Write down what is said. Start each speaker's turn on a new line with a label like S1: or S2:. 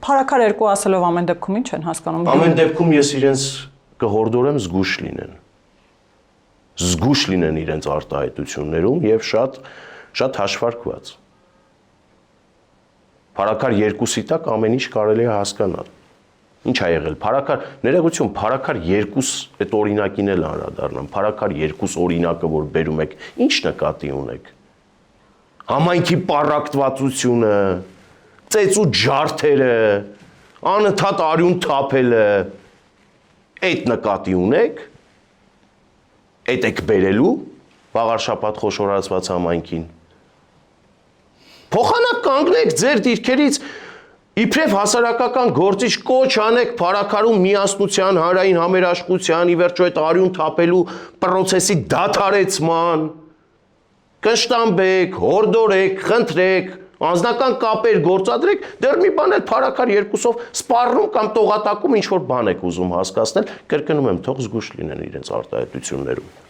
S1: Փարաքար երկու ասելով ամեն դեպքում ինչ են հասկանում։
S2: Ամեն դեպքում ես իրենց կհորդորեմ զգուշ լինեն։ Զգուշ լինեն իրենց արտահայտություններում եւ շատ հաշվարկված։ Փարաքար երկուսի տակ ամեն ինչ կարելի է հասկանալ։ Ինչ ա եղել։ Փարաքար, ներողություն, փարաքար երկուս այդ օրինակին էլ անդրադառնամ։ Փարաքար երկուս օրինակը, որ բերում եք, ինչ նկատի ունեք։ Համայնքի պառակտվածությունը, ծեծու ջարդերը, անընդհատ արյուն թափելը, այդ նկատի ունեք, այդ եք բերելու վաղարշաբաթ խոշորացված համայնքին։ Փոխանակ կանգնեք ձեր դիրքերից, իբրև հասարակական գործիչ կոչ անեք փարաքարում միասնության, հանրային համերաշխության, ի վերջո այդ արյուն թափելու պրոցեսի դադարեցման, կշտամբեք, հորդորեք, խնդրեք, անձնական կապեր գործադրեք, դեռ մի բան էլ փարաքար երկուսով սպառնում կամ տողատակում ինչ որ բան եք ուզում հասկացնել, կրկնում եմ, թող զգուշ լինեն իրենց արտահայտություններում։